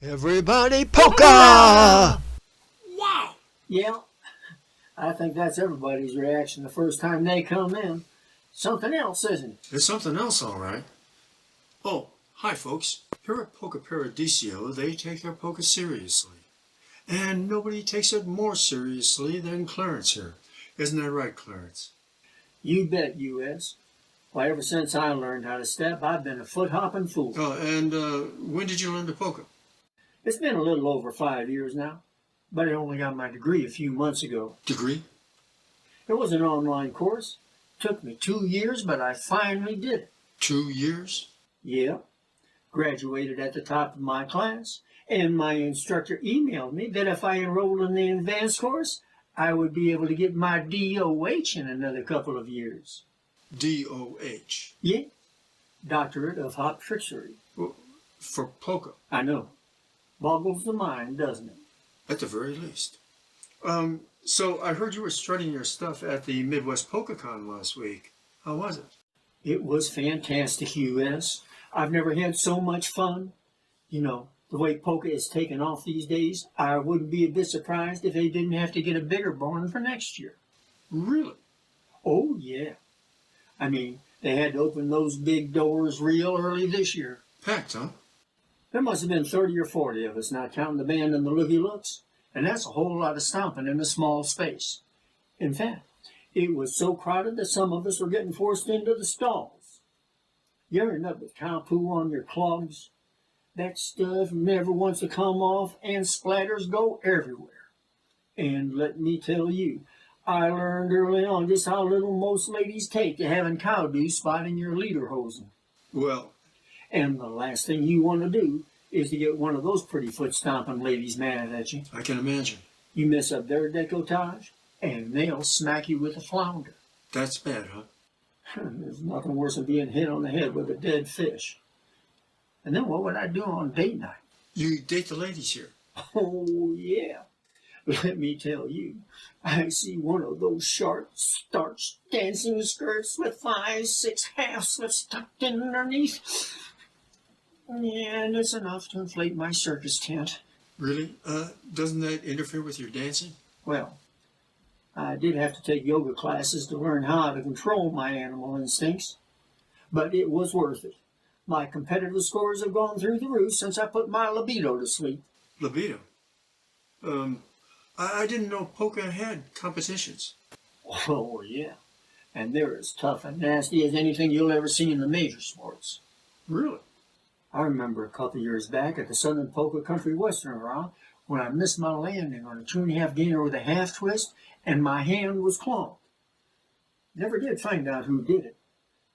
Everybody polka! Wow! Yeah, I think that's everybody's reaction the first time they come in. Something else, isn't it? It's something else, all right. Oh, hi, folks. Here at Polka Paradisio, they take their polka seriously. And nobody takes it more seriously than Clarence here. Isn't that right, Clarence? You bet, U.S. Why, ever since I learned how to step, I've been a foot-hopping fool. Oh, and when did you learn to polka? It's been a little over 5 years now, but I only got my degree a few months ago. Degree? It was an online course. Took me 2 years, but I finally did it. 2 years? Yeah. Graduated at the top of my class, and my instructor emailed me that if I enrolled in the advanced course, I would be able to get my DOH in another couple of years. DOH? Yeah. Doctorate of Hop Trickery. Well, for polka? I know. Boggles the mind, doesn't it? At the very least. So I heard you were strutting your stuff at the Midwest PolkaCon last week. How was it? It was fantastic, U.S. I've never had so much fun. You know, the way polka is taken off these days, I wouldn't be a bit surprised if they didn't have to get a bigger barn for next year. Really? Oh, yeah. I mean, they had to open those big doors real early this year. Packed, huh? There must have been 30 or 40 of us, not counting the band and the looky-looks, and that's a whole lot of stomping in a small space. In fact, it was so crowded that some of us were getting forced into the stalls. You ever end up with cow poo on your clogs? That stuff never wants to come off, and splatters go everywhere. And let me tell you, I learned early on just how little most ladies take to having cow dew spotting your lederhosen. Well, And the last thing you want to do is to get one of those pretty foot-stomping ladies mad at you. I can imagine. You mess up their decolletage, and they'll smack you with a flounder. That's bad, huh? There's nothing worse than being hit on the head with a dead fish. And then what would I do on date night? You date the ladies here. Oh, yeah. Let me tell you, I see one of those sharp, starched dancing skirts with 5, 6 half slips tucked in underneath. Yeah, and it's enough to inflate my circus tent. Really? Doesn't that interfere with your dancing? Well, I did have to take yoga classes to learn how to control my animal instincts, but it was worth it. My competitive scores have gone through the roof since I put my libido to sleep. Libido? I didn't know polka had competitions. Oh, yeah. And they're as tough and nasty as anything you'll ever see in the major sports. Really? I remember a couple years back at the Southern Polka Country Western round when I missed my landing on a 2.5 gainer with a half twist and my hand was clogged. Never did find out who did it,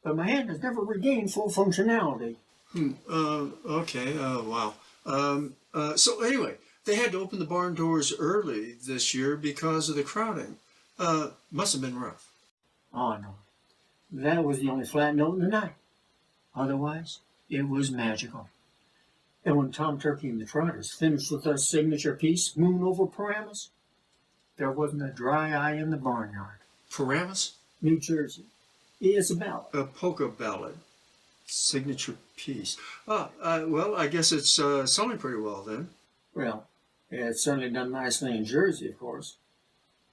but my hand has never regained full functionality. Okay, wow. So anyway, they had to open the barn doors early this year because of the crowding. Must have been rough. Oh, no. That was the only flat note in the night. Otherwise, it was magical. And when Tom Turkey and the Trotters finished with their signature piece, Moon Over Paramus, there wasn't a dry eye in the barnyard. Paramus? New Jersey. It's a ballad. A polka ballad. Signature piece. Well, I guess it's selling pretty well then. Well, it's certainly done nicely in Jersey, of course,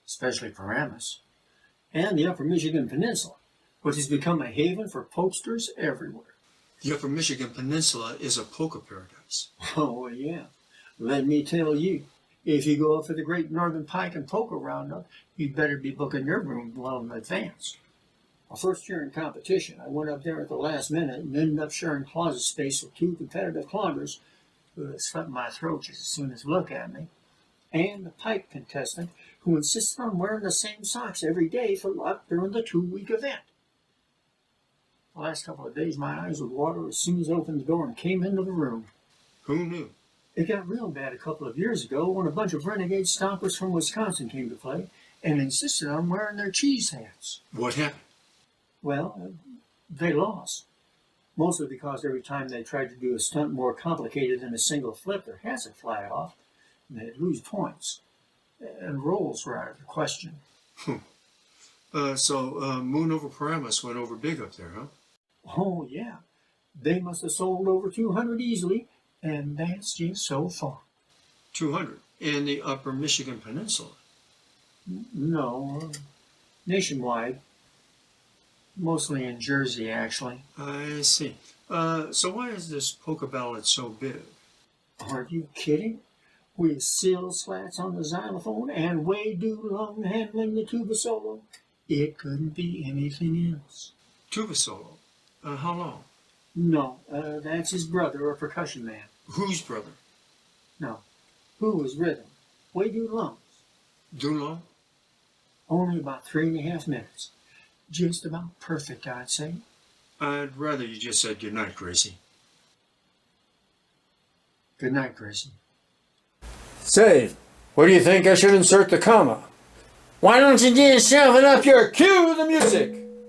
especially Paramus, and the Upper Michigan Peninsula, which has become a haven for pokesters everywhere. The Upper Michigan Peninsula is a polka paradise. Oh, yeah. Let me tell you, if you go up for the Great Northern Pike and Polka Roundup, you'd better be booking your room well in advance. My first year in competition, I went up there at the last minute and ended up sharing closet space with 2 competitive cloggers who had slit my throat just as soon as look at me, and a pipe contestant who insisted on wearing the same socks every day for luck during the 2-week event. The last couple of days, my eyes would water as soon as I opened the door and came into the room. Who knew? It got real bad a couple of years ago when a bunch of renegade stompers from Wisconsin came to play and insisted on wearing their cheese hats. What happened? Well, they lost. Mostly because every time they tried to do a stunt more complicated than a single flip, their hats would fly off, and they'd lose points. And rolls were out of the question. So Moon Over Paramus went over big up there, huh? Oh, yeah. They must have sold over 200 easily, And that's just so far. 200 in the upper Michigan Peninsula. No, nationwide. Mostly in Jersey, actually. I see. So why is this polka ballad so big? Are you kidding? With Syl Slats on the xylophone and Way Do Long handling the tuba solo, it couldn't be anything else. Tuba solo. How long? No, that's his brother, a percussion man. Whose brother? No, who was rhythm? Way Do Long. Dulong? Only about 3.5 minutes. Just about perfect, I'd say. I'd rather you just said goodnight, Gracie. Good night, Gracie. Say, where do you think I should insert the comma? Why don't you just shove it up your cue the music?